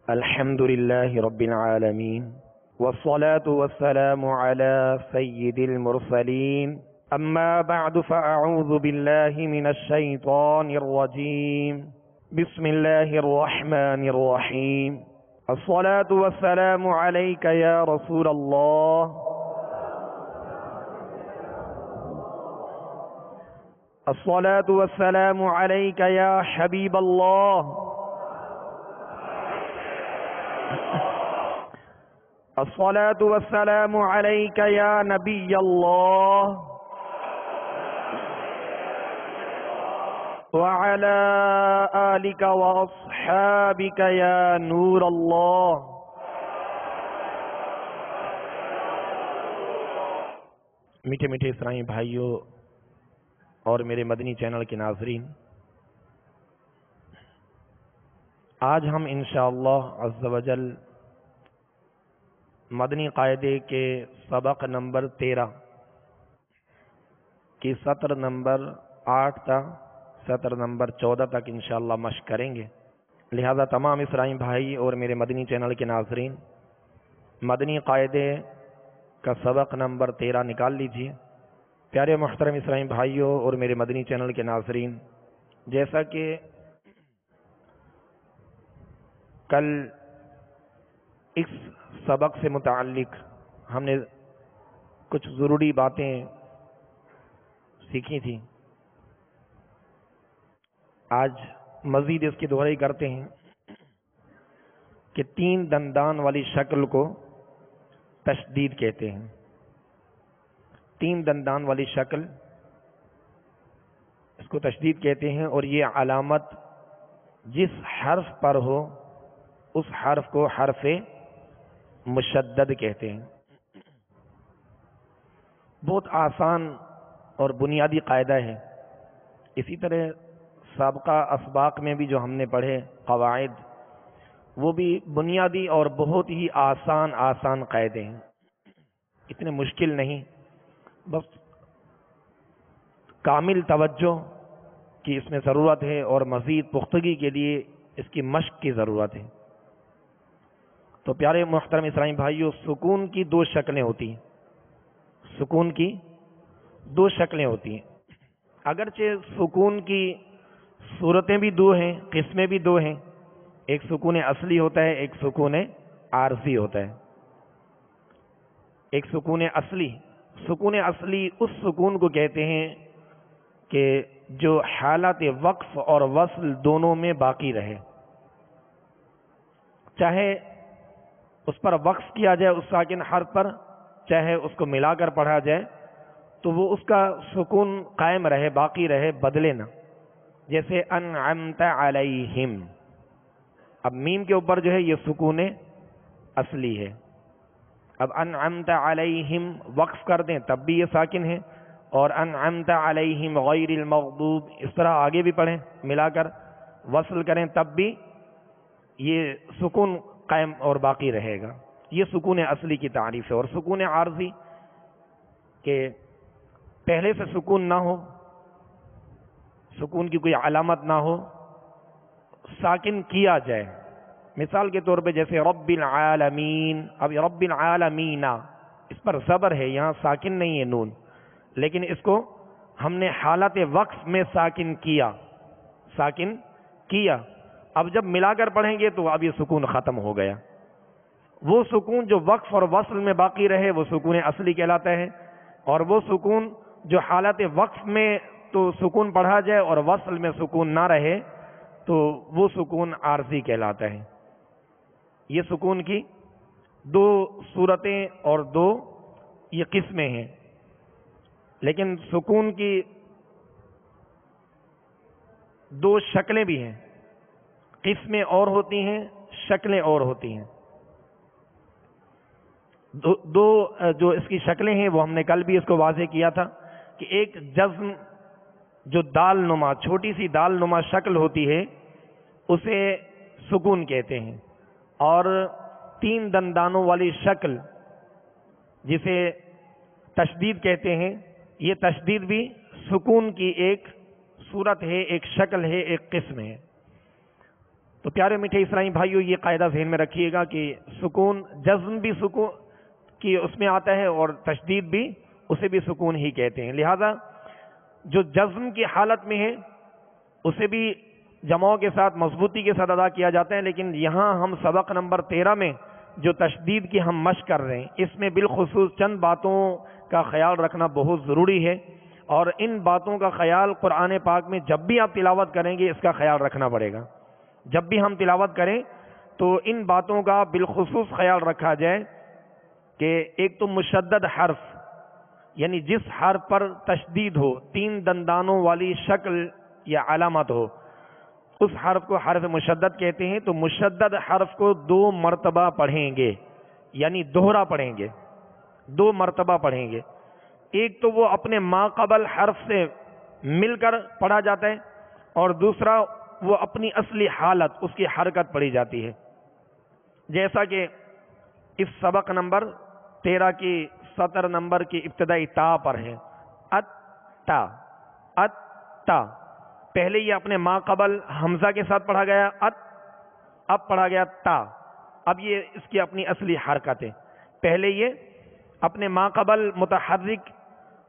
الحمد لله رب العالمين والصلاة والسلام على سيد المرسلين أما بعد فأعوذ بالله من الشيطان الرجيم بسم الله الرحمن الرحيم الصلاة والسلام عليك يا رسول الله الصلاة والسلام عليك يا حبيب الله الصلاة والسلام عليك يا نبي الله وعلى آلك وأصحابك يا نور الله. میٹھے میٹھے اسرائی بھائیوں اور میرے مدنی چینل کے ناظرین، آج ہم انشاءاللہ عز و جل مدنی قاعدے کے سبق نمبر 13 کی سطر نمبر 8 تا سطر نمبر 14 تک انشاءاللہ مشق کریں گے. لہذا تمام اسرائی بھائی اور میرے مدنی چینل کے ناظرین مدنی قاعدے کا سبق نمبر 13 نکال لیجئے. پیارے محترم اسرائی بھائیوں اور میرے مدنی چینل کے ناظرین، جیسا کہ کل اس سبق سے متعلق ہم نے کچھ ضروری باتیں سیکھی تھیں، آج مزید اس کی دہرائی کرتے ہیں کہ 3 دندان والی شکل کو تشدید کہتے ہیں. 3 دندان والی شکل اس کو تشدید کہتے ہیں، اور یہ علامت جس حرف پر ہو اس حرف کو حرف مشدد کہتے ہیں. بہت آسان اور بنیادی قاعدہ ہے. اسی طرح سابقہ اسباق میں بھی جو ہم نے پڑھے قواعد، وہ بھی بنیادی اور بہت ہی آسان قاعدے ہیں، اتنے مشکل نہیں. بس کامل توجہ کی اس میں ضرورت ہے اور مزید پختگی کے لیے اس کی مشق کی ضرورت ہے. تو پیارے محترم اسرائی بھائیوں، سکون کی 2 شکلیں ہوتی ہیں. سکون کی 2 شکلیں ہوتی ہیں. اگرچہ سکون کی صورتیں بھی 2 ہیں، قسمیں بھی 2 ہیں. ایک سکون اصلی ہوتا ہے، ایک سکون عارضی ہوتا ہے. ایک سکون اصلی اس سکون کو کہتے ہیں کہ جو حالت وقف اور وصل دونوں میں باقی رہے. چاہے اس پر وقف کیا جائے اس ساکن حرف پر، چاہے اس کو ملا کر پڑھا جائے، تو وہ اس کا سکون قائم رہے، باقی رہے، بدلے نہ. جیسے انعمت علیہم، اب میم کے اوپر جو ہے یہ سکون اصلی ہے. اب انعمت علیہم وقف کر دیں تب بھی یہ ساکن ہے، اور انعمت علیہم غیر المغضوب اس طرح آگے بھی پڑھیں ملا کر وصل کریں تب بھی یہ سکون قائم اور باقی رہے گا. یہ سکون اصلی کی تعریف ہے. اور سکون عارضی کہ پہلے سے سکون نہ ہو، سکون کی کوئی علامت نہ ہو، ساکن کیا جائے. مثال کے طور پہ جیسے رب العالمین، اب رب العالمین اس پر زبر ہے، یہاں ساکن نہیں ہے نون، لیکن اس کو ہم نے حالت وقف میں ساکن کیا. اب جب ملا کر پڑھیں گے تو اب یہ سکون ختم ہو گیا. وہ سکون جو وقف اور وصل میں باقی رہے وہ سکون اصلی کہلاتا ہے، اور وہ سکون جو حالت وقف میں تو سکون پڑھا جائے اور وصل میں سکون نہ رہے تو وہ سکون عارضی کہلاتا ہے. یہ سکون کی 2 صورتیں اور 2 یہ قسمیں ہیں. لیکن سکون کی 2 شکلیں بھی ہیں، قسمیں اور ہوتی ہیں، شکلیں اور ہوتی ہیں. 2 جو اس کی شکلیں ہیں وہ ہم نے کل بھی اس کو واضح کیا تھا کہ ایک جزم جو دال نما، چھوٹی سی دال نما شکل ہوتی ہے اسے سکون کہتے ہیں، اور 3 دندانوں والی شکل جسے تشدید کہتے ہیں، یہ تشدید بھی سکون کی ایک صورت ہے، ایک شکل ہے، ایک قسم ہے. تو پیارے میٹھے اسلامی بھائیوں، یہ قاعدہ ذہن میں رکھیے گا کہ سکون، جزم بھی سکون کی اس میں آتا ہے اور تشدید بھی اسے بھی سکون ہی کہتے ہیں. لہذا جو جزم کی حالت میں ہے اسے بھی جماؤں کے ساتھ مضبوطی کے ساتھ ادا کیا جاتا ہے، لیکن یہاں ہم سبق نمبر 13 میں جو تشدید کی ہم مشق کر رہے ہیں اس میں بالخصوص چند باتوں کا خیال رکھنا بہت ضروری ہے، اور ان باتوں کا خیال قرآن پاک میں جب بھی آپ تلاوت کریں گے اس کا خیال رکھنا پڑے گا. جب بھی ہم تلاوت کریں تو ان باتوں کا بالخصوص خیال رکھا جائے کہ ایک تو مشدد حرف، یعنی جس حرف پر تشدید ہو، 3 دندانوں والی شکل یا علامت ہو، اس حرف کو حرف مشدد کہتے ہیں. تو مشدد حرف کو 2 مرتبہ پڑھیں گے، یعنی دوہرا پڑھیں گے، 2 مرتبہ پڑھیں گے. ایک تو وہ اپنے ما قبل حرف سے مل کر پڑھا جاتا ہے، اور دوسرا وہ اپنی اصلی حالت، اس کی حرکت پڑھی جاتی ہے. جیسا کہ اس سبق نمبر 13 کی سطر نمبر کی ابتدائی تا پر ہے، اتا اتا. پہلے یہ اپنے ما قبل حمزہ کے ساتھ پڑھا گیا ات، اب پڑھا گیا تا. اب یہ اس کی اپنی اصلی حرکت ہے. پہلے یہ اپنے ما قبل متحرک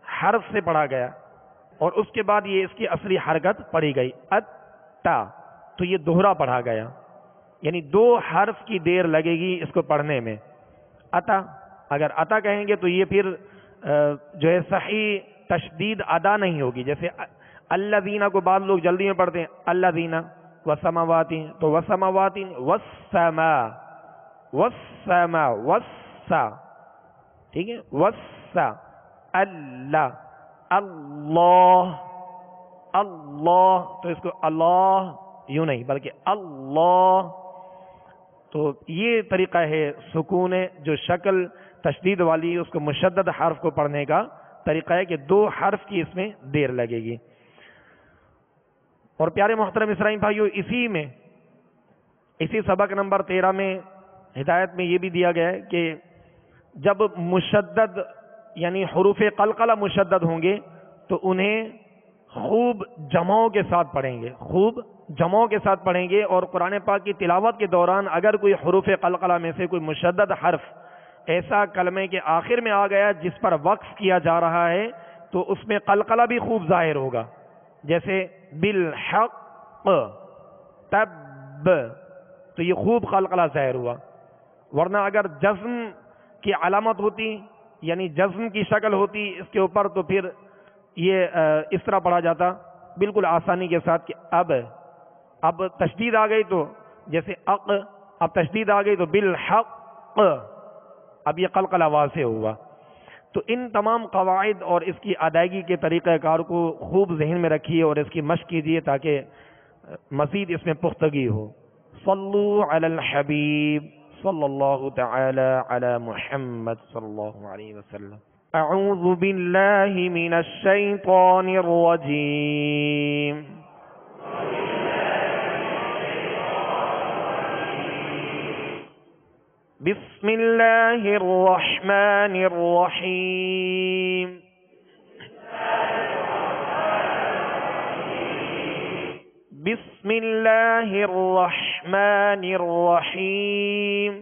حرف سے پڑھا گیا اور اس کے بعد یہ اس کی اصلی حرکت پڑھی گئی اتا. تو یہ دوہرا پڑھا گیا، یعنی 2 حرف کی دیر لگے گی اس کو پڑھنے میں. اتا، اگر اتا کہیں گے تو یہ پھر جو ہے صحیح تشدید ادا نہیں ہوگی. جیسے الذین کو بعض لوگ جلدی میں پڑھتے ہیں الذین وسماوات، تو وسماوات والسماء، والسماء والسا، ٹھیک ہے، والسا، اللہ اللہ اللہ. تو اس کو اللہ یوں نہیں بلکہ اللہ. تو یہ طریقہ ہے سکون جو شکل تشدید والی، اس کو مشدد حرف کو پڑھنے کا طریقہ ہے کہ 2 حرف کی اس میں دیر لگے گی. اور پیارے محترم اسلامی بھائیوں، اسی سبق نمبر 13 میں ہدایت میں یہ بھی دیا گیا ہے کہ جب مشدد یعنی حروف قلقلہ مشدد ہوں گے تو انہیں خوب جمعوں کے ساتھ پڑھیں گے، خوب جمعوں کے ساتھ پڑھیں گے. اور قرآن پاک کی تلاوت کے دوران اگر کوئی حروف قلقلہ میں سے کوئی مشدد حرف ایسا کلمے کے آخر میں آ گیا جس پر وقف کیا جا رہا ہے تو اس میں قلقلہ بھی خوب ظاہر ہوگا. جیسے بالحق تب، تو یہ خوب قلقلہ ظاہر ہوا. ورنہ اگر جزم کی علامت ہوتی، یعنی جزم کی شکل ہوتی اس کے اوپر، تو پھر یہ اس طرح پڑھا جاتا بالکل آسانی کے ساتھ کہ اب تشدید آ گئی تو جیسے اق، اب تشدید آ گئی تو بالحق، اب یہ قلقلہ واضح ہوا. تو ان تمام قواعد اور اس کی ادائیگی کے طریقہ کار کو خوب ذہن میں رکھیے اور اس کی مشق کیجیے تاکہ مزید اس میں پختگی ہو. صلو علی الحبیب صلی اللہ تعالی علی محمد صلی اللہ علیہ وسلم. اعوذ باللہ من الشیطان الرجیم. بسم اللہ الرحمن الرحیم. بسم اللہ الرحمن الرحیم.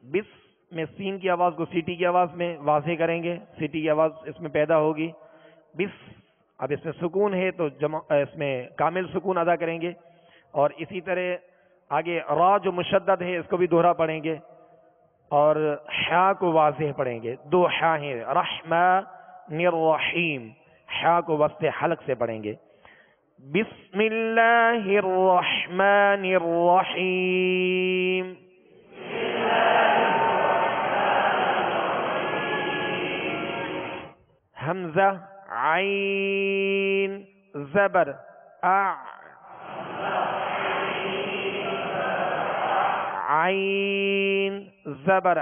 بس میں سین کی آواز کو سیٹی کی آواز میں واضح کریں گے، سیٹی کی آواز اس میں پیدا ہوگی. بس، اب اس میں سکون ہے تو اس میں کامل سکون ادا کریں گے. اور اسی طرح آگے را جو مشدد ہے اس کو بھی دوہرا پڑھیں گے اور حا کو واضح پڑھیں گے. 2 حا ہیں، رحمن الرحیم، حا کو وسط حلق سے پڑھیں گے. بسم اللہ الرحمن الرحیم. حمزہ عین زبر عین زبر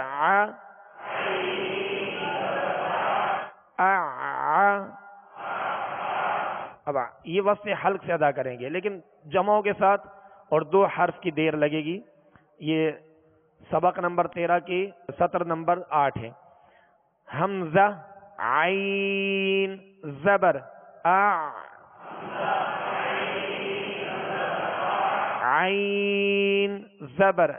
اب یہ وصف حلق سے ادا کریں گے لیکن جمعوں کے ساتھ اور 2 حرف کی دیر لگے گی. یہ سبق نمبر 13 کی سطر نمبر 8 ہے. حمزہ عین زبر عین زبر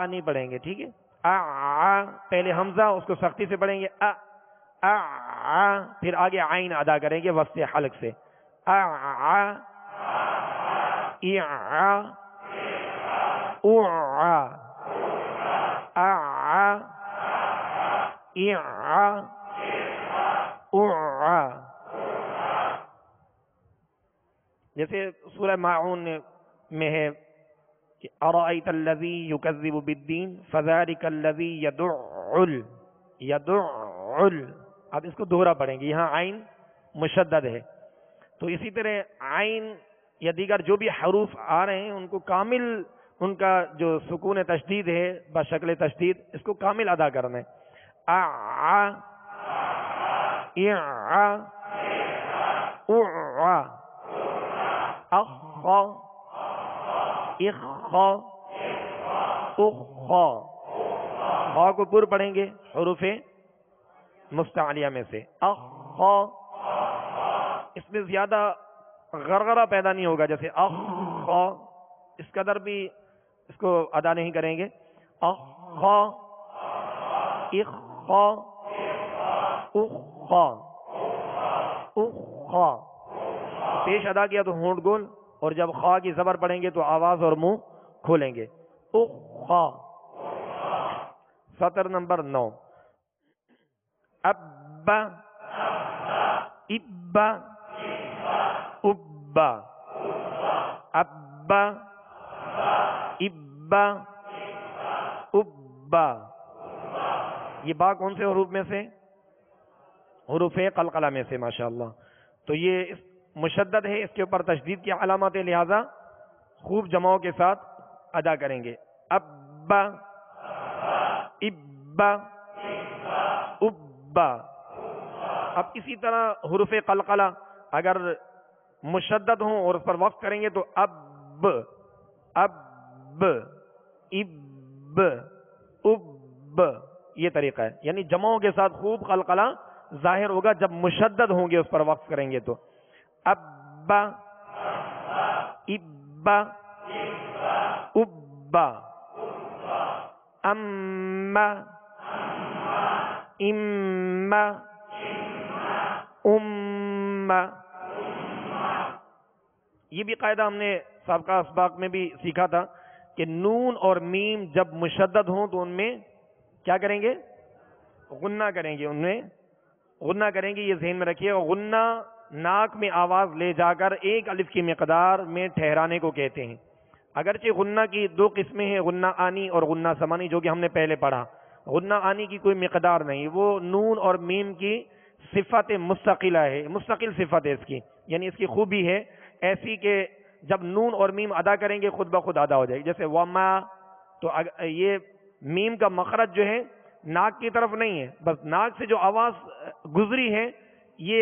نہیں پڑھیں گے، ٹھیک ہے؟ پہلے حمزہ اس کو سختی سے پڑھیں گے، پھر آگے عین ادا کریں گے وسط حلق سے، جیسے سورہ ماعون میں ہے اَرَأَيْتَ الَّذِي يُكَذِّبُ بِالدِّينِ فَذَلِكَ الَّذِي يَدُعُّ اب اس کو دوہرا پڑھیں گے، یہاں عین مشدد ہے، تو اسی طرح عین یا دیگر جو بھی حروف آ رہے ہیں ان کو کامل، ان کا جو سکون تشدید ہے بشکل تشدید، اس کو کامل ادا کرنا ہے۔ خا کو پر پڑھیں گے حروف مستعلیہ میں سے، اس میں زیادہ غرغرہ پیدا نہیں ہوگا، جیسے اس قدر بھی اس کو ادا نہیں کریں گے۔ پیش ادا کیا تو ہونٹ گول، اور جب خا کی زبر پڑھیں گے تو آواز اور منہ کھولیں گے۔ سطر نمبر 9، ابا ابا ابا ابا ابا ابا، یہ با کون سے حروف میں سے؟ حروف قلقلہ میں سے، ماشاءاللہ۔ تو یہ مشدد ہے، اس کے اوپر تشدید کی علامات، لہذا خوب جماؤں کے ساتھ ادا کریں گے۔ ابا ابا ابا۔ اب اسی طرح حروف قلقلہ اگر مشدد ہوں اور اس پر وقف کریں گے تو اب اب اب اب، یہ طریقہ ہے، یعنی جماؤں کے ساتھ خوب قلقلہ ظاہر ہوگا جب مشدد ہوں گے اس پر وقف کریں گے تو۔ ابا ابا ابا، اما اما اما۔ یہ بھی قاعدہ ہم نے سابقہ اسباق میں بھی سیکھا تھا کہ نون اور میم جب مشدد ہوں تو ان میں کیا کریں گے؟ غنہ کریں گے، ان میں غنہ کریں گے، یہ ذہن میں رکھیے۔ غنہ ناک میں آواز لے جا کر ایک الف کی مقدار میں ٹھہرانے کو کہتے ہیں۔ اگرچہ غنہ کی دو قسمیں ہیں، غنہ آنی اور غنہ سمانی، جو کہ ہم نے پہلے پڑھا۔ غنہ آنی کی کوئی مقدار نہیں، وہ نون اور میم کی صفت مستقلہ ہے، مستقل صفت ہے اس کی، یعنی اس کی خوبی ہے ایسی کہ جب نون اور میم ادا کریں گے خود بخود ادا ہو جائے گی۔ جیسے وما، تو یہ میم کا مخرج جو ہے ناک کی طرف نہیں ہے، بس ناک سے جو آواز گزری ہے یہ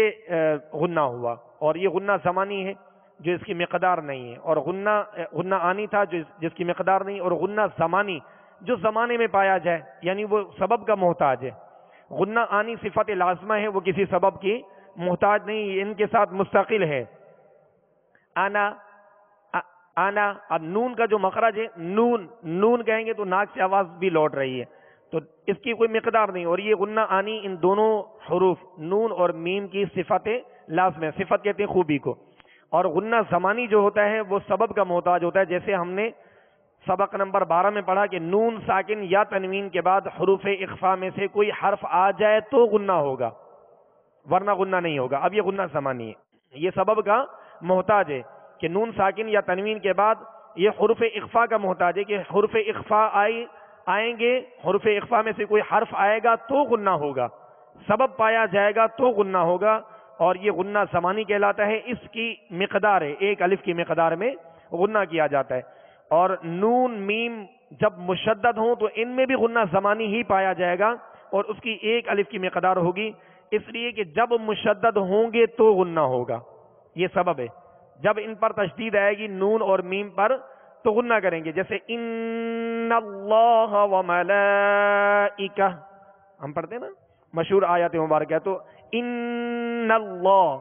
غنہ ہوا، اور یہ غنہ زمانی ہے جو اس کی مقدار نہیں ہے، اور غنہ آنی تھا جس کی مقدار نہیں، اور غنہ زمانی جو زمانے میں پایا جائے، یعنی وہ سبب کا محتاج ہے۔ غنہ آنی صفت لازمہ ہے، وہ کسی سبب کی محتاج نہیں، ان کے ساتھ مستقل ہے۔ آنا آنا، اب نون کا جو مخرج ہے، نون نون کہیں گے تو ناک سے آواز بھی لوٹ رہی ہے، تو اس کی کوئی مقدار نہیں، اور یہ غنہ آنی ان دونوں حروف نون اور میم کی صفت لازم ہے، صفت کہتے ہیں خوبی کو۔ اور غنہ زمانی جو ہوتا ہے وہ سبب کا محتاج ہوتا ہے، جیسے ہم نے سبق نمبر 12 میں پڑھا کہ نون ساکن یا تنوین کے بعد حروف اخفا میں سے کوئی حرف آ جائے تو غنہ ہوگا، ورنہ غنہ نہیں ہوگا۔ اب یہ غنہ زمانی ہے، یہ سبب کا محتاج ہے کہ نون ساکن یا تنوین کے بعد یہ حروف اخفا کا محتاج ہے کہ حروف اخفا آئیں گے، حروف اخفا میں سے کوئی حرف آئے گا تو غنہ ہوگا، سبب پایا جائے گا تو غنہ ہوگا، اور یہ غنہ زمانی کہلاتا ہے۔ اس کی مقدار ہے، ایک الف کی مقدار میں غنہ کیا جاتا ہے، اور نون میم جب مشدد ہوں تو ان میں بھی غنہ زمانی ہی پایا جائے گا، اور اس کی ایک الف کی مقدار ہوگی، اس لیے کہ جب مشدد ہوں گے تو غنہ ہوگا، یہ سبب ہے۔ جب ان پر تشدید آئے گی نون اور میم پر تو غنہ کریں گے، جیسے ان اللہ و ملائکہ، ہم پڑھتے ہیں نا مشہور آیات مبارکہ ہے. تو ان اللہ،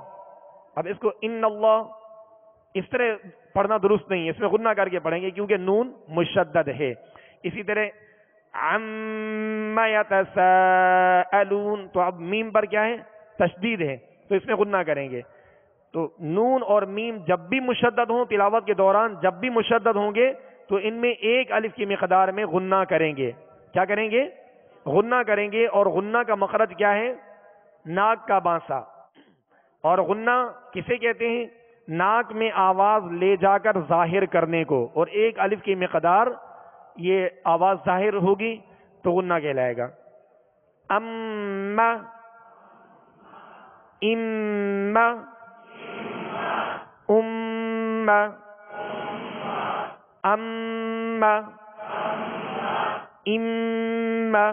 اب اس کو ان اللہ اس طرح پڑھنا درست نہیں ہے، اس میں غنہ کر کے پڑھیں گے کیونکہ نون مشدد ہے. اسی طرح عما یتساءلون، تو اب میم پر کیا ہے؟ تشدید ہے، تو اس میں غنہ کریں گے. تو نون اور میم جب بھی مشدد ہوں تلاوت کے دوران، جب بھی مشدد ہوں گے تو ان میں ایک الف کی مقدار میں غنہ کریں گے. کیا کریں گے؟ غنہ کریں گے. اور غنہ کا مخرج کیا ہے؟ ناک کا بانسا. اور غنہ کسے کہتے ہیں؟ ناک میں آواز لے جا کر ظاہر کرنے کو، اور ایک الف کی مقدار یہ آواز ظاہر ہوگی تو غنہ کہلائے گا. اما، اما، اما، اما، اما،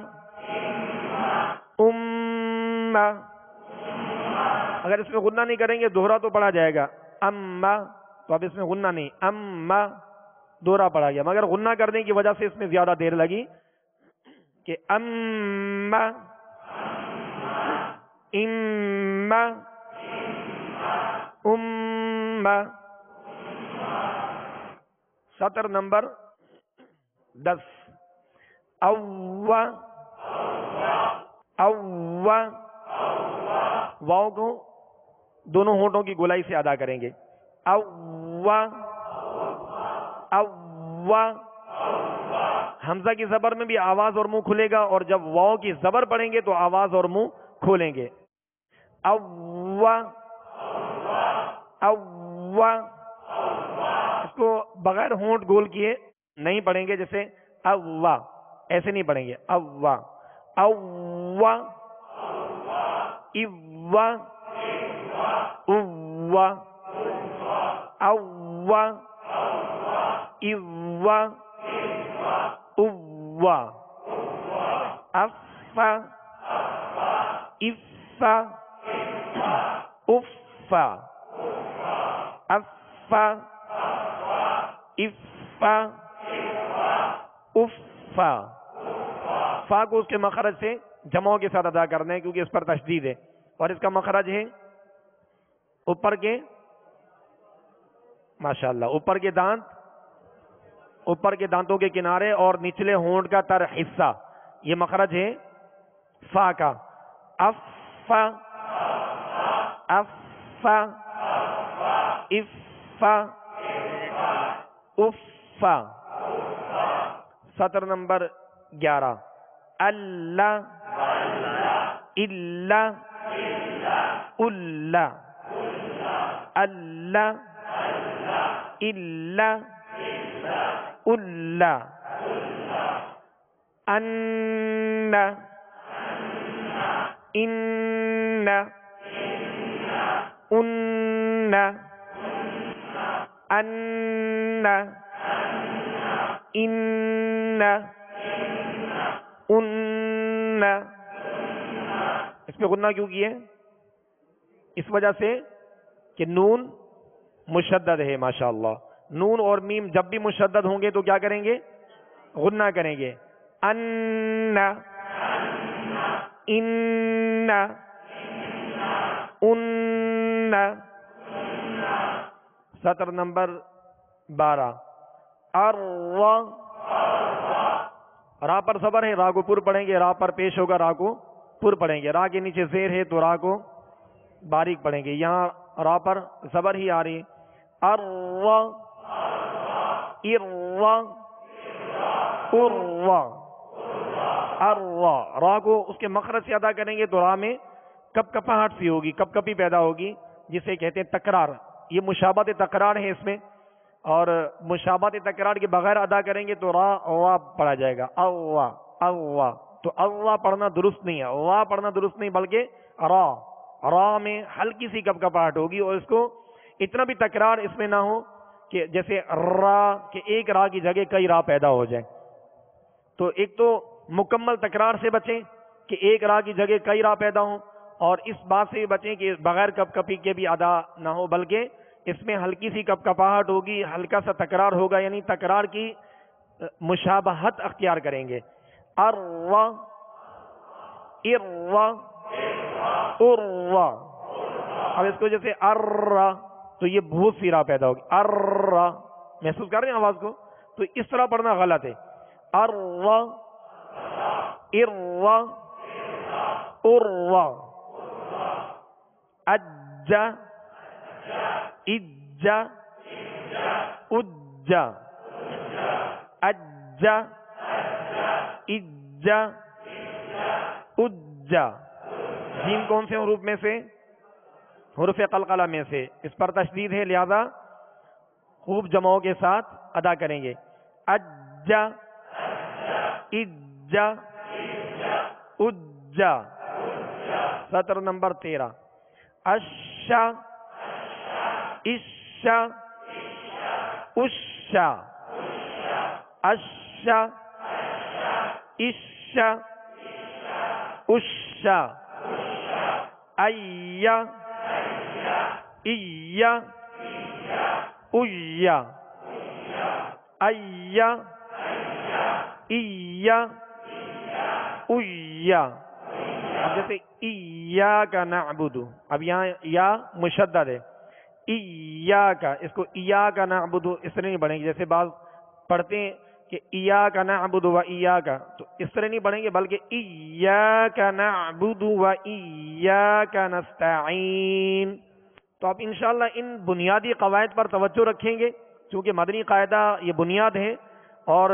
اما. اگر اس میں غنہ نہیں کریں گے دوہرا تو پڑھا جائے گا اما، تو اب اس میں غنہ نہیں، اما دوہرا پڑھا گیا. مگر غنہ کرنے کی وجہ سے اس میں زیادہ دیر لگی کہ اما، اما، اما. سطر نمبر 10. اوّا، اوّا، واؤ کو دونوں ہونٹوں کی گولائی سے ادا کریں گے. اوّا، اوّا. حمزہ کی زبر میں بھی آواز اور منہ کھلے گا، اور جب واؤ کی زبر پڑھیں گے تو آواز اور منہ کھولیں گے. اوّا، اوّا. اس کو بغیر ہونٹ گول کیے نہیں پڑھیں گے، جیسے اوّا ایسے نہیں پڑھیں گے. اوّا، اوّا، اوّا، اوّا، اوّا، اوّا، اوّا. افّا، افّا، افّا، افّا، افّا، افّا. فا کو اس کے مخرج سے جمعوں کے ساتھ ادا کرنا ہے کیونکہ اس پر تشدید ہے. اور اس کا مخرج ہے اوپر کے، ماشاءاللہ، اوپر کے دانت، اوپر کے دانتوں کے کنارے اور نچلے ہونٹ کا تر حصہ، یہ مخرج ہے فا کا. افا، افا، افا، افا. سطر نمبر 11. اللہ، اللہ، اللہ، اللہ، اللہ، اللہ. ان، ان، ان، ان، ان، ان. اس پہ غنہ کیوں کیے؟ اس وجہ سے کہ نون مشدد ہے. ماشاءاللہ، نون اور میم جب بھی مشدد ہوں گے تو کیا کریں گے؟ غنہ کریں گے. ان، ان، ان. سطر نمبر 12. الر، را پر صبر ہے، را کو پر پڑھیں گے. را پر پیش ہوگا، را کو پر پڑھیں گے. را کے نیچے زیر ہے تو را کو باریک پڑھیں گے. یہاں را پر زبر ہی آ رہی ہے. الر، ار، ار، ار. را کو اس کے مخرج سے ادا کریں گے تو را میں کپ کپاہٹ سی ہوگی، کپ کپی پیدا ہوگی، جسے کہتے ہیں تکرار. یہ مشابہت تکرار ہے اس میں، اور مشابہت تکرار کے بغیر ادا کریں گے تو را وا پڑھا جائے گا. اوا، اوا. تو اوا پڑھنا درست نہیں ہے، وا پڑھنا درست نہیں، بلکہ را. را میں ہلکی سی کپ کپاہٹ ہوگی، اور اس کو اتنا بھی تکرار اس میں نہ ہو کہ جیسے را کہ ایک را کی جگہ کئی را پیدا ہو جائیں. تو ایک تو مکمل تکرار سے بچیں کہ ایک را کی جگہ کئی را پیدا ہوں، اور اس بات سے بھی بچیں کہ بغیر کپ کپی کے بھی ادا نہ ہو، بلکہ اس میں ہلکی سی کپ کپاہٹ ہوگی، ہلکا سا تکرار ہوگا، یعنی تکرار کی مشابہت اختیار کریں گے. ار، ار، ارا. اب اس کو جیسے ارا تو یہ بہت سی راہ پیدا ہوگی. ارا محسوس کر رہے ہیں آواز کو؟ تو اس طرح پڑھنا غلط ہے. ارا ارا ارا. اجا اجا اجا. اجا اجا اجا. جیم کون سے حروف میں سے؟ حروف قلقلہ میں سے. اس پر تشدید ہے لہذا خوب جماؤں کے ساتھ ادا کریں گے. اجا اجا اجا. سطر نمبر 13. اشا اشا اشا. اشا اشا اشا. ایا ایا ایا. ایا ایا ایا. اب جیسے ایاک نعبد، اب یہاں یا مشدد ہے. ایاک، اس کو ایاک نعبد اس طرح نہیں پڑھیں گے جیسے بعض پڑھتے ہیں کہ ایاک نعبد و ایاک، تو اس طرح نہیں پڑھیں گے بلکہ ایاک نعبد و ایاک نستعین. تو آپ انشاءاللہ ان بنیادی قواعد پر توجہ رکھیں گے چونکہ مدنی قاعدہ یہ بنیاد ہے اور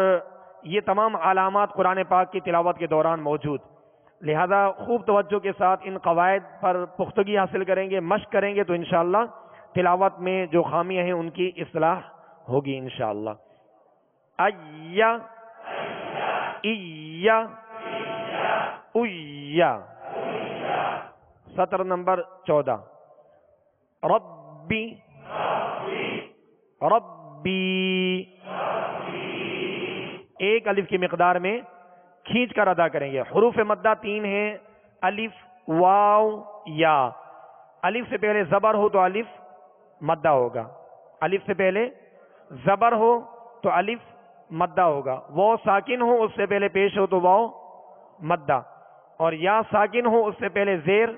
یہ تمام علامات قرآن پاک کی تلاوت کے دوران موجود. لہذا خوب توجہ کے ساتھ ان قواعد پر پختگی حاصل کریں گے، مشق کریں گے تو انشاءاللہ تلاوت میں جو خامیاں ہیں ان کی اصلاح ہوگی انشاءاللہ. ایا ایا ایا. سطر نمبر 14. ربی ربی. ایک الف کی مقدار میں کھینچ کر ادا کریں گے. حروف مدہ 3 ہیں، الف واو یا. الف سے پہلے زبر ہو تو الف مدہ ہوگا. الف سے پہلے زبر ہو تو الف مدہ ہوگا. واو ساکن ہو اس سے پہلے پیش ہو تو واو مدہ. اور یا ساکن ہو اس سے پہلے زیر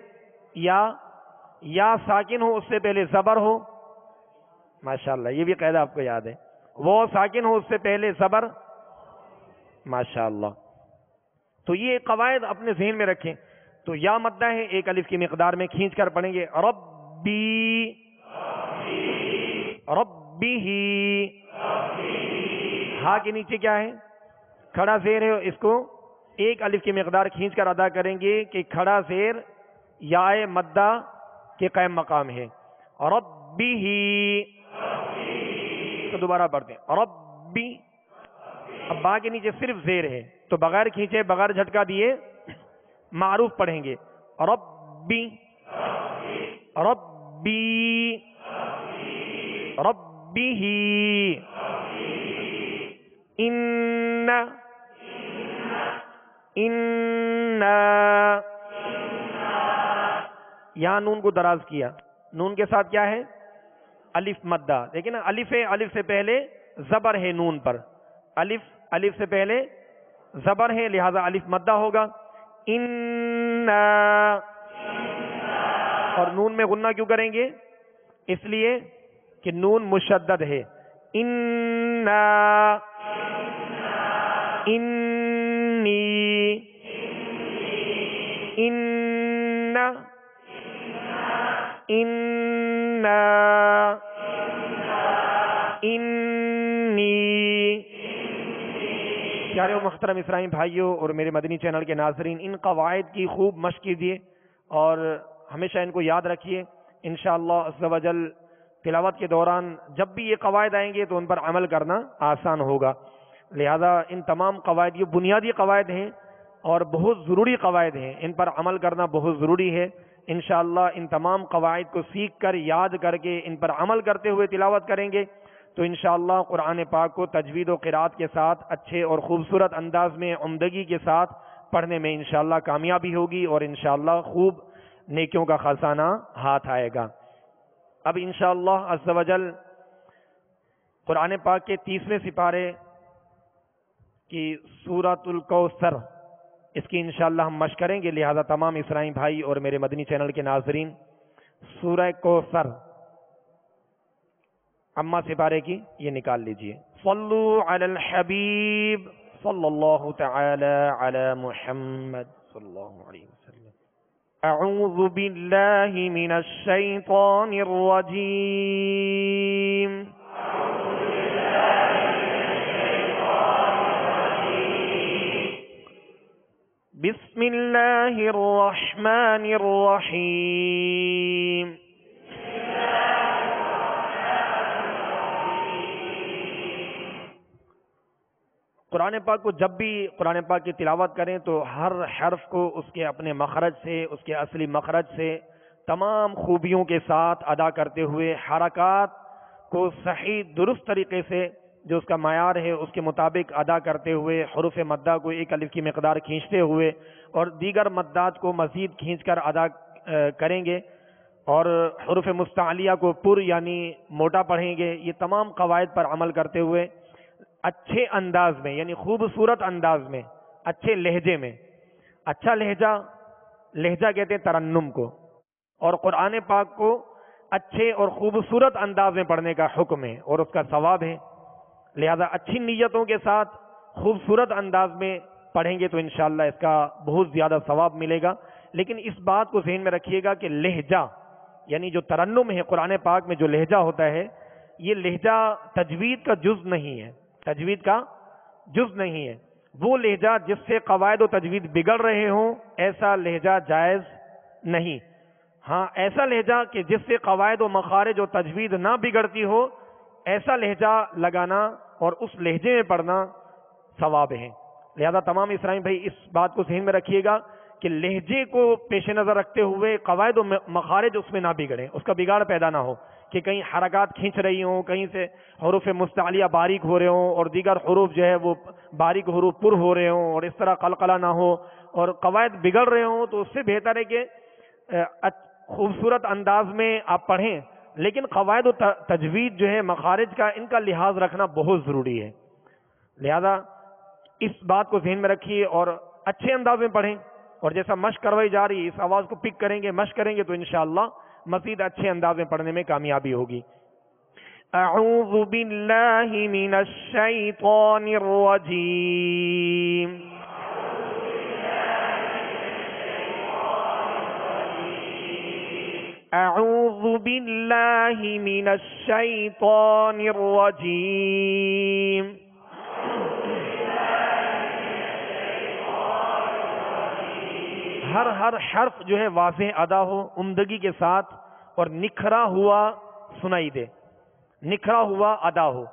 یا ساکن ہو اس سے پہلے زبر ہو. ماشاءاللہ یہ بھی قاعدہ آپ کو یاد ہے. واو ساکن ہو اس سے پہلے زبر. ماشاءاللہ. تو یہ قواعد اپنے ذہن میں رکھیں. تو یا مدہ ہے، ایک الف کی مقدار میں کھینچ کر پڑھیں گے. ربی ربی ہی. ہا کے نیچے کیا ہے؟ کھڑا زیر ہے. اس کو ایک الف کی مقدار کھینچ کر ادا کریں گے کہ کھڑا زیر یا مدہ کے قائم مقام ہے. ربی ہی. تو دوبارہ پڑھتے ہیں ربی. اب با کے نیچے صرف زیر ہے تو بغیر کھینچے بغیر جھٹکا دیے معروف پڑھیں گے. ربی ربی ربی ہی. ان یہاں نون کو دراز کیا. نون کے ساتھ کیا ہے؟ الف مدہ. لیکن الف ہے، الف سے پہلے زبر ہے نون پر. الف سے پہلے زبر ہے لہذا الف مدہ ہوگا. ان. اور نون میں غنہ کیوں کریں گے؟ اس لیے کہ نون مشدد ہے. ان انی ان ان انی. پیارے و محترم اسرائیل بھائیوں اور میرے مدنی چینل کے ناظرین، ان قواعد کی خوب مشق کیجیے اور ہمیشہ ان کو یاد رکھیے. انشاءاللہ عز و جل تلاوت کے دوران جب بھی یہ قواعد آئیں گے تو ان پر عمل کرنا آسان ہوگا. لہذا ان تمام قواعد یہ بنیادی قواعد ہیں اور بہت ضروری قواعد ہیں، ان پر عمل کرنا بہت ضروری ہے. انشاءاللہ ان تمام قواعد کو سیکھ کر یاد کر کے ان پر عمل کرتے ہوئے تلاوت کریں گے تو انشاءاللہ قرآن پاک کو تجوید و قرات کے ساتھ اچھے اور خوبصورت انداز میں عمدگی کے ساتھ پڑھنے میں انشاءاللہ کامیابی ہوگی اور انشاءاللہ خوب نیکیوں کا خزانہ ہاتھ آئے گا. اب انشاءاللہ عز و جل قرآن پاک کے 30ویں سپارے کی سورۃ الکوثر اس کی انشاءاللہ ہم مشق کریں گے، لہذا تمام اسرائی بھائی اور میرے مدنی چینل کے ناظرین سورہ کوثر اما سپارے کی یہ نکال لیجئے۔ صلو علی الحبیب صلی اللہ تعالی علی محمد صلی اللہ علیہ وسلم۔ اعوذ باللہ من الشیطان الرجیم۔ بسم اللہ الرحمن الرحیم۔ قرآن پاک کو جب بھی قرآن پاک کی تلاوت کریں تو ہر حرف کو اس کے اپنے مخرج سے، اس کے اصلی مخرج سے تمام خوبیوں کے ساتھ ادا کرتے ہوئے، حرکات کو صحیح درست طریقے سے جو اس کا معیار ہے اس کے مطابق ادا کرتے ہوئے، حروف مدہ کو ایک الف کی مقدار کھینچتے ہوئے اور دیگر مدات کو مزید کھینچ کر ادا کریں گے، اور حروف مستعلیہ کو پر یعنی موٹا پڑھیں گے۔ یہ تمام قواعد پر عمل کرتے ہوئے اچھے انداز میں، یعنی خوبصورت انداز میں، اچھے لہجے میں، اچھا لہجہ کہتے ہیں ترنم کو، اور قرآن پاک کو اچھے اور خوبصورت انداز میں پڑھنے کا حکم ہے اور اس کا ثواب ہے۔ لہذا اچھی نیتوں کے ساتھ خوبصورت انداز میں پڑھیں گے تو انشاءاللہ اس کا بہت زیادہ ثواب ملے گا۔ لیکن اس بات کو ذہن میں رکھیے گا کہ لہجہ یعنی جو ترنم ہے قرآن پاک میں جو لہجہ ہوتا ہے، یہ لہجہ تجوید کا جز نہیں ہے، تجوید کا جز نہیں ہے۔ وہ لہجہ جس سے قواعد و تجوید بگڑ رہے ہوں ایسا لہجہ جائز نہیں۔ ہاں ایسا لہجہ کہ جس سے قواعد و مخارج و تجوید نہ بگڑتی ہو، ایسا لہجہ لگانا اور اس لہجے میں پڑھنا ثواب ہے۔ لہذا تمام اسرائی بھائی اس بات کو ذہن میں رکھیے گا کہ لہجے کو پیش نظر رکھتے ہوئے قواعد و مخارج اس میں نہ بگڑیں، اس کا بگاڑ پیدا نہ ہو کہ کہیں حرکات کھینچ رہی ہوں، کہیں سے حروف مستعلیہ باریک ہو رہے ہوں اور دیگر حروف جو ہے وہ باریک حروف پر ہو رہے ہوں، اور اس طرح قلقلہ نہ ہو اور قواعد بگڑ رہے ہوں۔ تو اس سے بہتر ہے کہ خوبصورت انداز میں آپ پڑھیں، لیکن قواعد و تجوید جو ہے مخارج کا، ان کا لحاظ رکھنا بہت ضروری ہے۔ لہذا اس بات کو ذہن میں رکھیے اور اچھے انداز میں پڑھیں، اور جیسا مشق کروائی جا رہی ہے اس آواز کو پک کریں گے، مشق کریں گے تو انشاءاللہ مزید اچھے انداز میں پڑھنے میں کامیابی ہوگی۔ اعوذ باللہ من الشیطان الرجیم۔ اعوذ باللہ من الشیطان الرجیم۔ ہر حرف جو ہے واضح ادا ہو، عمدگی کے ساتھ اور نکھرا ہوا سنائی دے، نکھرا ہوا ادا ہو۔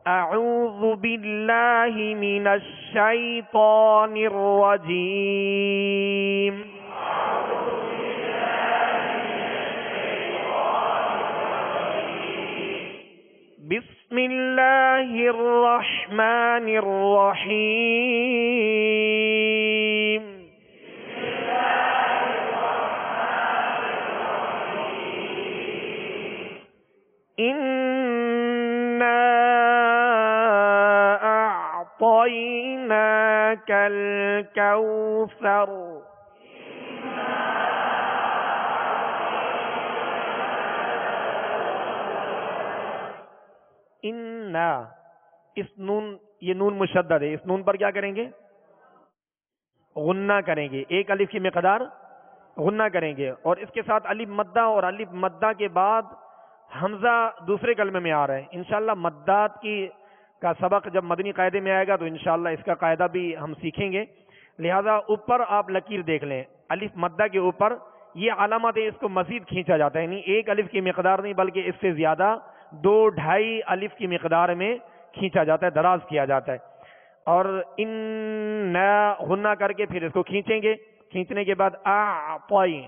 اعوذ باللہ من الشیطان الرجیم۔ بسم اللہ الرحمن الرحیم۔ إِنَّا أَعْطَيْنَاكَ الْكَوْثَرَ۔ اِنَّا، اس نون، یہ نون مشدد ہے، اس نون پر کیا کریں گے؟ غنہ کریں گے، ایک الف کی مقدار غنہ کریں گے، اور اس کے ساتھ الف مدہ، اور الف مدہ کے بعد حمزہ دوسرے کلمے میں آ رہا ہے۔ انشاءاللہ مدات کا سبق جب مدنی قاعدے میں آئے گا تو انشاءاللہ اس کا قاعدہ بھی ہم سیکھیں گے۔ لہذا اوپر آپ لکیر دیکھ لیں، الف مدہ کے اوپر یہ علامت ہے، اس کو مزید کھینچا جاتا ہے، یعنی ایک الف کی مقدار نہیں بلکہ اس سے زیادہ 2-2.5 الف کی مقدار میں کھینچا جاتا ہے، دراز کیا جاتا ہے۔ اور غنہ کر کے پھر اس کو کھینچیں گے، کھینچنے کے بعد اعطی،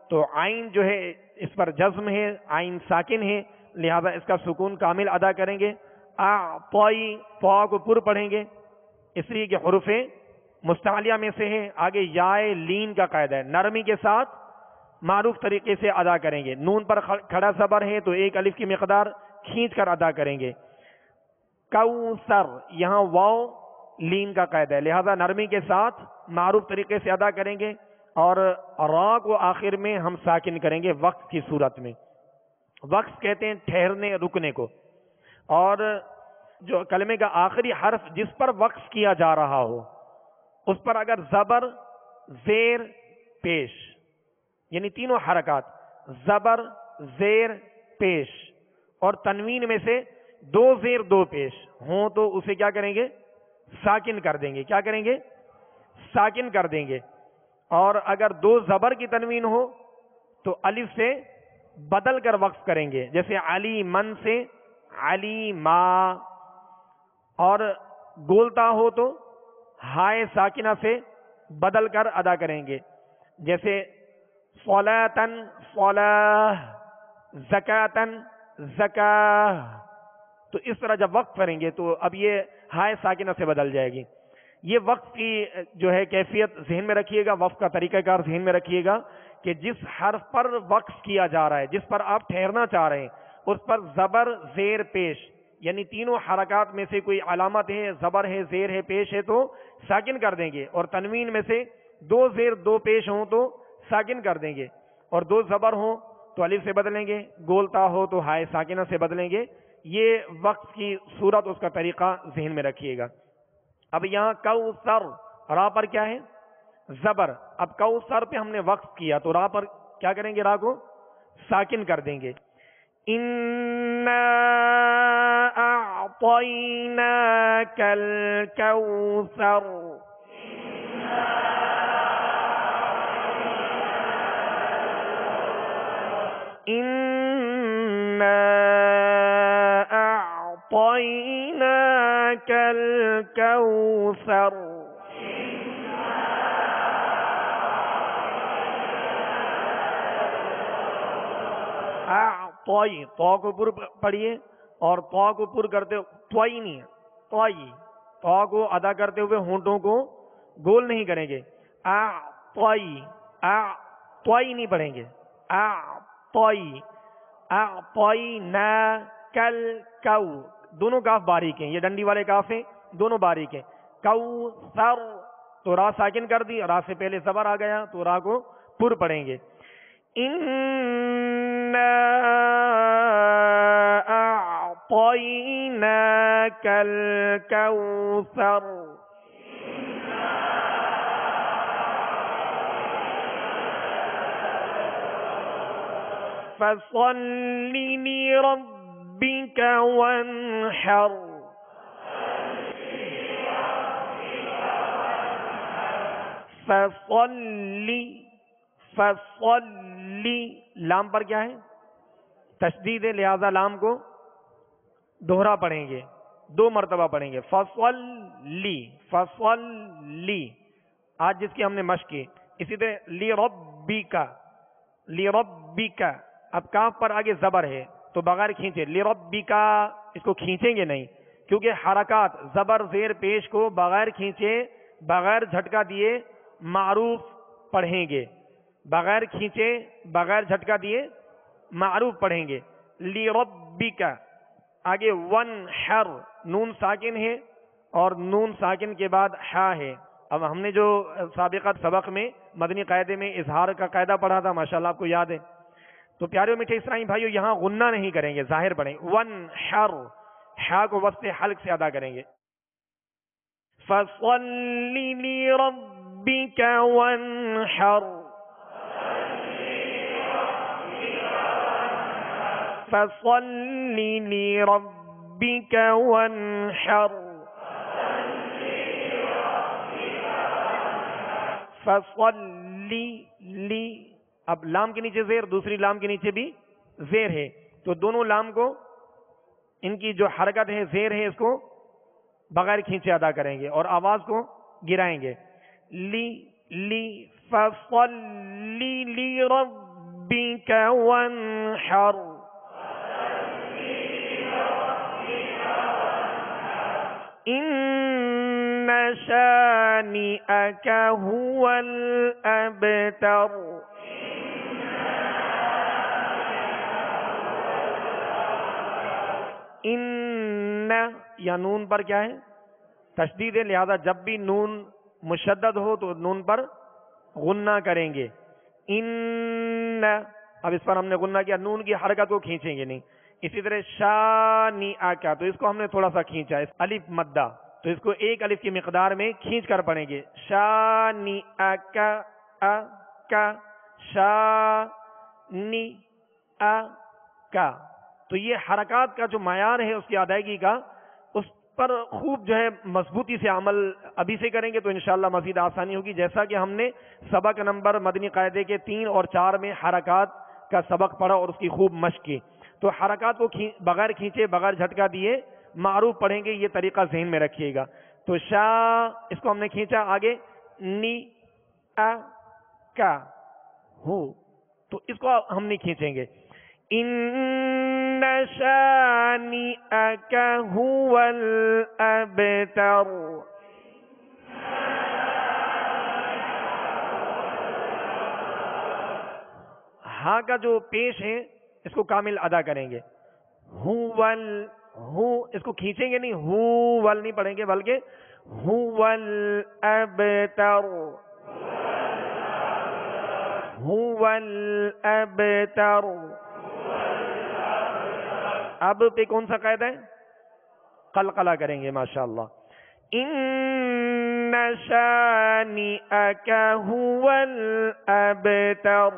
تو عین جو ہے اس پر جزم ہے، عین ساکن ہے، لہذا اس کا سکون کامل ادا کریں گے۔ اعطی، طا کو پر پڑھیں گے اس لیے کہ حروف مستعلیہ میں سے ہے۔ آگے یائے لین کا قاعدہ ہے، نرمی کے ساتھ معروف طریقے سے ادا کریں گے۔ نون پر کھڑا زبر ہے تو ایک الف کی مقدار کھینچ کر ادا کریں گے۔ کوثر، یہاں واو لین کا قاعدہ ہے، لہذا نرمی کے ساتھ معروف طریقے سے ادا کریں گے، اور را کو آخر میں ہم ساکن کریں گے وقف کی صورت میں۔ وقف کہتے ہیں ٹھہرنے رکنے کو، اور جو کلمے کا آخری حرف جس پر وقف کیا جا رہا ہو اس پر اگر زبر زیر پیش، یعنی تینوں حرکات زبر زیر پیش اور تنوین میں سے دو زیر دو پیش ہوں تو اسے کیا کریں گے؟ ساکن کر دیں گے۔ کیا کریں گے؟ ساکن کر دیں گے۔ اور اگر دو زبر کی تنوین ہو تو الف سے بدل کر وقف کریں گے، جیسے علی من سے علی ما، اور گولتا ہو تو ہائے ساکنہ سے بدل کر ادا کریں گے، جیسے صلاۃً صلاح، زکاۃً زکاہ۔ تو اس طرح جب وقف کریں گے تو اب یہ ہائے ساکنہ سے بدل جائے گی۔ یہ وقف کی جو ہے کیفیت ذہن میں رکھیے گا، وقف کا طریقہ کار ذہن میں رکھیے گا کہ جس حرف پر وقف کیا جا رہا ہے، جس پر آپ ٹھہرنا چاہ رہے ہیں، اس پر زبر زیر پیش، یعنی تینوں حرکات میں سے کوئی علامت ہے، زبر ہے، زیر ہے، پیش ہے تو ساکن کر دیں گے، اور تنوین میں سے دو زیر دو پیش ہوں تو ساکن کر دیں گے، اور دو زبر ہوں تو الف سے بدلیں گے، گولتا ہو تو ہائے ساکنہ سے بدلیں گے۔ یہ وقف کی صورت، اس کا طریقہ ذہن میں رکھیے گا۔ اب یہاں کوثر، را پر کیا ہے؟ زبر۔ اب کوثر پہ ہم نے وقف کیا تو را پر کیا کریں گے؟ را کو ساکن کر دیں گے۔ اِنَّا أَعْطَيْنَاكَ الْكَوْثَرَ، إِنَّا أَعْطَيْنَاكَ الْكَوْثَرَ۔ اعطی، تو کو پر پڑھیے، اور تو کو پر کرتے توئی نہیں، توئی، تو کو ادا کرتے ہوئے ہونٹوں کو گول نہیں کریں گے۔ اعطی، اعطی نہیں پڑھیں گے، اعطی، اعطیناک الکو، دونوں کاف باریک ہیں، یہ ڈنڈی والے کاف ہیں، دونوں باریک ہیں۔ کوثر، تو را ساکن کر دی، را سے پہلے زبر آ گیا تو را کو پر پڑھیں گے۔ إِنَّا أَعْطَيْنَاكَ الْكَوْثَرَ، فَصَلِّ لِرَبِّكَ وَانْحَرْ، فَصَلِّ، فَصَلِّ، لام پر کیا ہے؟ تشدید ہے، لہذا لام کو دوہرا پڑھیں گے، دو مرتبہ پڑھیں گے۔ فَصَلِّ، فَصَلِّ، آج جس کی ہم نے مشق کی۔ اسی طرح لِرَبِّكَ، لِرَبِّكَ، اب کاف پر آگے زبر ہے تو بغیر کھینچے لِرَبِّكَ، اس کو کھینچیں گے نہیں، کیونکہ حرکات زبر زیر پیش کو بغیر کھینچے، بغیر جھٹکا دیے معروف پڑھیں گے، بغیر کھینچے بغیر جھٹکا دیے معروف پڑھیں گے۔ لِرَبِّكَ، آگے وَانْحَرْ، نون ساکن ہے اور نون ساکن کے بعد حا ہے۔ اب ہم نے جو سابقہ سبق میں مدنی قاعدے میں اظہار کا قاعدہ پڑھا تھا، ماشاءاللہ آپ کو یاد ہے، تو پیارے میٹھے اسلامی بھائیو یہاں غنہ نہیں کریں گے، ظاہر پڑھیں، وَانْحَرْ، حا کو وسط حلق سے ادا کریں گے۔ فَصَلِّ لِرَبِّكَ وَانْحَرْ، فَصَلِّ لِرَبِّكَ وَانْحَرْ، فَصَلِّ لی، اب لام کے نیچے زیر، دوسری لام کے نیچے بھی زیر ہے، تو دونوں لام کو، ان کی جو حرکت ہے زیر ہے، اس کو بغیر کھینچے ادا کریں گے اور آواز کو گرائیں گے۔ لی، لی، فَصَلِّ لِرَبِّكَ وَانْحَرْ، إِنَّ شَانِئَكَ هُوَ الْأَبْتَرُ۔ ان، یا نون پر کیا ہے؟ تشدید ہے، لہذا جب بھی نون مشدد ہو تو نون پر غنہ کریں گے. ان، اب اس پر ہم نے غنہ کیا، نون کی حرکت کو کھینچیں گے نہیں. اسی طرح شانی آکا، تو اس کو ہم نے تھوڑا سا کھینچا، الف مدہ، تو اس کو ایک الف کی مقدار میں کھینچ کر پڑھیں گے. شانی آکا آکا، شانی آکا. تو یہ حرکات کا جو معیار ہے اس کی ادائیگی کا، اس پر خوب جو ہے مضبوطی سے عمل ابھی سے کریں گے تو انشاءاللہ مزید آسانی ہوگی. جیسا کہ ہم نے سبق نمبر مدنی قاعدے کے 3 اور 4 میں حرکات کا سبق پڑھا اور اس کی خوب مشق کی. تو حرکات کو بغیر کھینچے، بغیر جھٹکا دیے معروف پڑھیں گے، یہ طریقہ ذہن میں رکھیے گا. تو شا، اس کو ہم نے کھینچا، آگے نی آ کا ہو، تو اس کو ہم نہیں کھینچیں گے. ان شانئک هو الابتر. ہاں کا جو پیش ہے اس کو کامل ادا کریں گے. ہوول، ہو اس کو کھینچیں گے نہیں، ہوول نہیں پڑھیں گے بلکہ ہوول ابتر، ہوول ابتر. اب پہ کون سا قید ہے؟ قلقلہ کریں گے ماشاءاللہ. ان شانئک هو الابتر.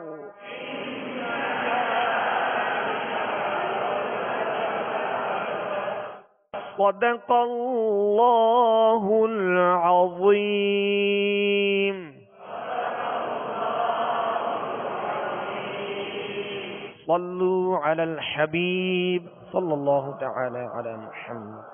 صدق اللہ العظیم. صلوا علی الحبیب صلی اللہ تعالی علی محمد.